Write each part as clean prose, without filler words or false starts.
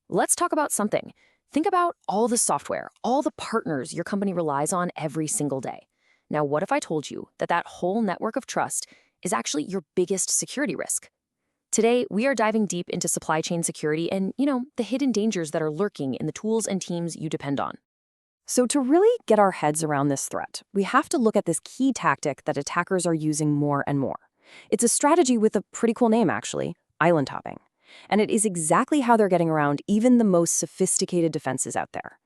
Let's talk about something. Think about all the software, all the partners your company relies on every single day. Now, what if I told you that that whole network of trust is actually your biggest security risk? Today, we are diving deep into supply chain security and, the hidden dangers that are lurking in the tools and teams you depend on. So to really get our heads around this threat, we have to look at this key tactic that attackers are using more and more. It's a strategy with a pretty cool name, actually, island hopping. And it is exactly how they're getting around even the most sophisticated defenses out there.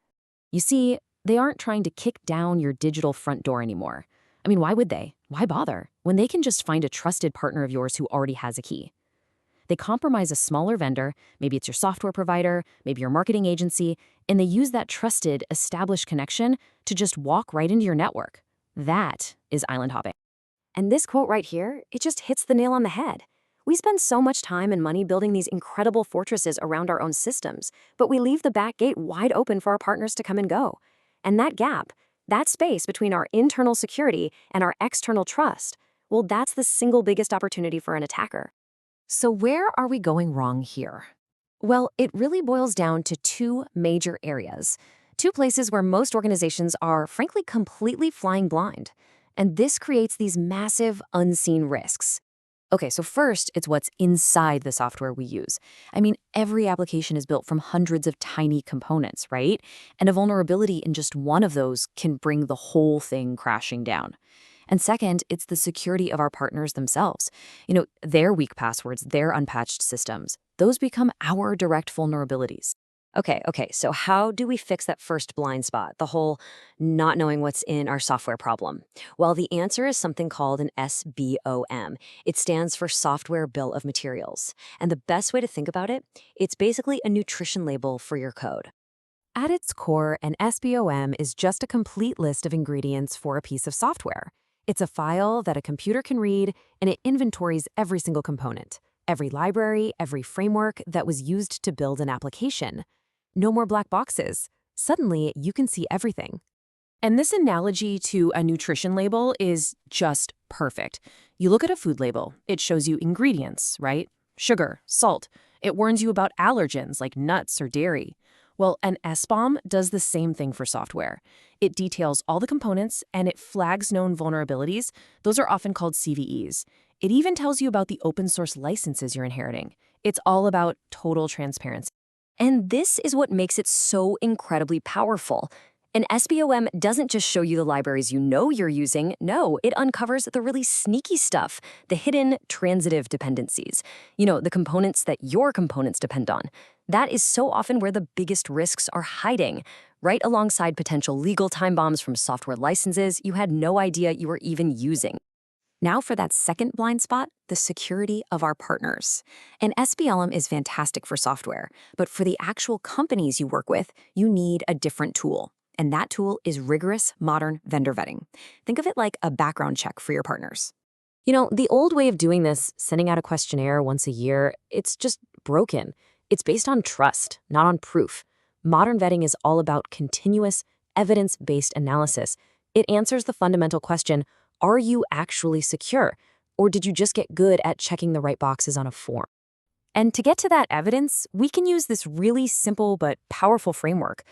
You see, they aren't trying to kick down your digital front door anymore. I mean, why would they? Why bother when they can just find a trusted partner of yours who already has a key? They compromise a smaller vendor, maybe it's your software provider, maybe your marketing agency, and they use that trusted, established connection to just walk right into your network. That is island hopping. And this quote right here, it just hits the nail on the head. We spend so much time and money building these incredible fortresses around our own systems, but we leave the back gate wide open for our partners to come and go. And that gap, that space between our internal security and our external trust, well, that's the single biggest opportunity for an attacker. So where are we going wrong here? Well, it really boils down to two major areas, two places where most organizations are, frankly, completely flying blind. And this creates these massive, unseen risks. Okay, so first, it's what's inside the software we use. I mean, every application is built from hundreds of tiny components, right? And a vulnerability in just one of those can bring the whole thing crashing down. And second, it's the security of our partners themselves. Their weak passwords, their unpatched systems, those become our direct vulnerabilities. Okay, so how do we fix that first blind spot, the whole not knowing what's in our software problem? Well, the answer is something called an SBOM. It stands for Software Bill of Materials. And the best way to think about it, it's basically a nutrition label for your code. At its core, an SBOM is just a complete list of ingredients for a piece of software. It's a file that a computer can read, and it inventories every single component, every library, every framework that was used to build an application. No more black boxes. Suddenly, you can see everything. And this analogy to a nutrition label is just perfect. You look at a food label, it shows you ingredients, right? Sugar, salt. It warns you about allergens like nuts or dairy. Well, an SBOM does the same thing for software. It details all the components and it flags known vulnerabilities. Those are often called CVEs. It even tells you about the open source licenses you're inheriting. It's all about total transparency. And this is what makes it so incredibly powerful. An SBOM doesn't just show you the libraries you know you're using. No, it uncovers the really sneaky stuff, the hidden transitive dependencies. The components that your components depend on. That is so often where the biggest risks are hiding, right alongside potential legal time bombs from software licenses you had no idea you were even using. Now for that second blind spot, the security of our partners. An SBLM is fantastic for software, but for the actual companies you work with, you need a different tool. And that tool is rigorous, modern vendor vetting. Think of it like a background check for your partners. The old way of doing this, sending out a questionnaire once a year, it's just broken. It's based on trust, not on proof. Modern vetting is all about continuous, evidence-based analysis. It answers the fundamental question, are you actually secure? Or did you just get good at checking the right boxes on a form? And to get to that evidence, we can use this really simple but powerful framework.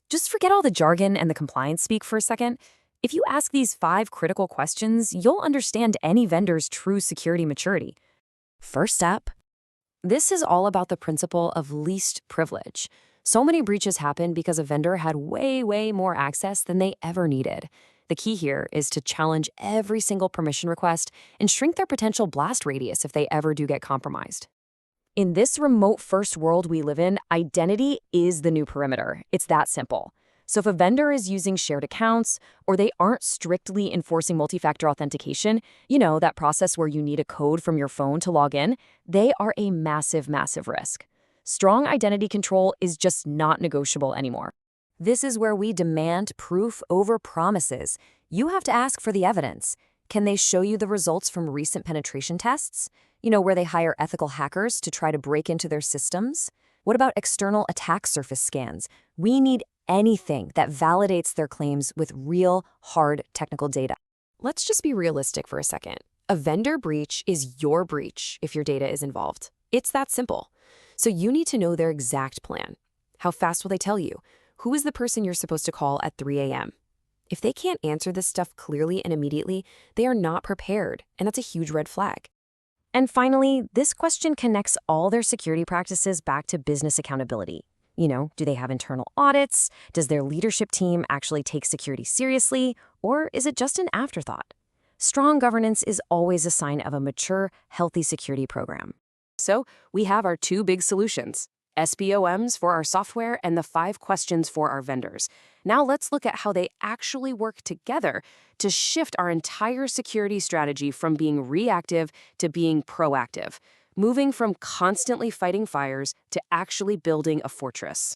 Just forget all the jargon and the compliance speak for a second. If you ask these 5 critical questions, you'll understand any vendor's true security maturity. First step, this is all about the principle of least privilege. So many breaches happen because a vendor had way more access than they ever needed. The key here is to challenge every single permission request and shrink their potential blast radius if they ever do get compromised. In this remote-first world we live in, identity is the new perimeter. It's that simple. So if a vendor is using shared accounts or they aren't strictly enforcing multi-factor authentication, that process where you need a code from your phone to log in, they are a massive risk. Strong identity control is just not negotiable anymore. This is where we demand proof over promises. You have to ask for the evidence. Can they show you the results from recent penetration tests? Where they hire ethical hackers to try to break into their systems? What about external attack surface scans? We need anything that validates their claims with real, hard technical data. Let's just be realistic for a second. A vendor breach is your breach if your data is involved. It's that simple. So you need to know their exact plan. How fast will they tell you? Who is the person you're supposed to call at 3 a.m.? If they can't answer this stuff clearly and immediately, they are not prepared, and that's a huge red flag. And finally, this question connects all their security practices back to business accountability. Do they have internal audits? Does their leadership team actually take security seriously? Or is it just an afterthought? Strong governance is always a sign of a mature, healthy security program. So we have our two big solutions, SBOMs for our software and the 5 questions for our vendors. Now let's look at how they actually work together to shift our entire security strategy from being reactive to being proactive, moving from constantly fighting fires to actually building a fortress.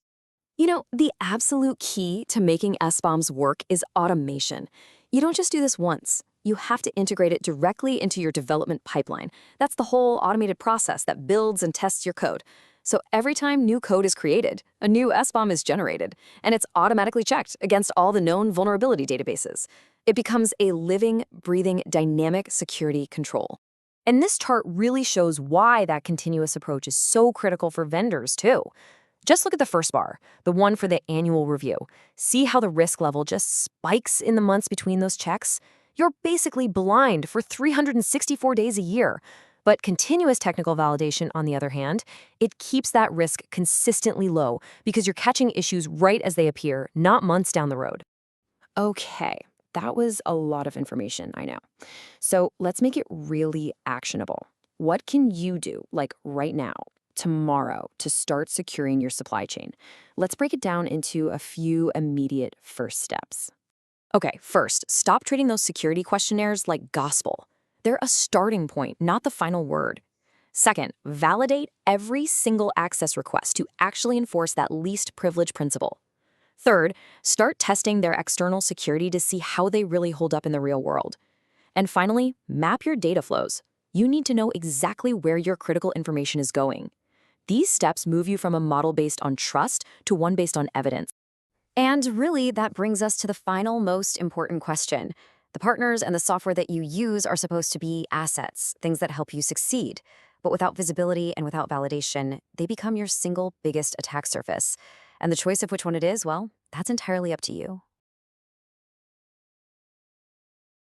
The absolute key to making SBOMs work is automation. You don't just do this once. You have to integrate it directly into your development pipeline. That's the whole automated process that builds and tests your code. So every time new code is created, a new SBOM is generated, and it's automatically checked against all the known vulnerability databases. It becomes a living, breathing, dynamic security control. And this chart really shows why that continuous approach is so critical for vendors, too. Just look at the first bar, the one for the annual review. See how the risk level just spikes in the months between those checks? You're basically blind for 364 days a year. But continuous technical validation, on the other hand, it keeps that risk consistently low because you're catching issues right as they appear, not months down the road. Okay, that was a lot of information, I know. So let's make it really actionable. What can you do, like right now, tomorrow, to start securing your supply chain? Let's break it down into a few immediate first steps. Okay, first, stop treating those security questionnaires like gospel. They're a starting point, not the final word. Second, validate every single access request to actually enforce that least privilege principle. Third, start testing their external security to see how they really hold up in the real world. And finally, map your data flows. You need to know exactly where your critical information is going. These steps move you from a model based on trust to one based on evidence. And really, that brings us to the final, most important question. The partners and the software that you use are supposed to be assets, things that help you succeed. But without visibility and without validation, they become your single biggest attack surface. And the choice of which one it is, well, that's entirely up to you.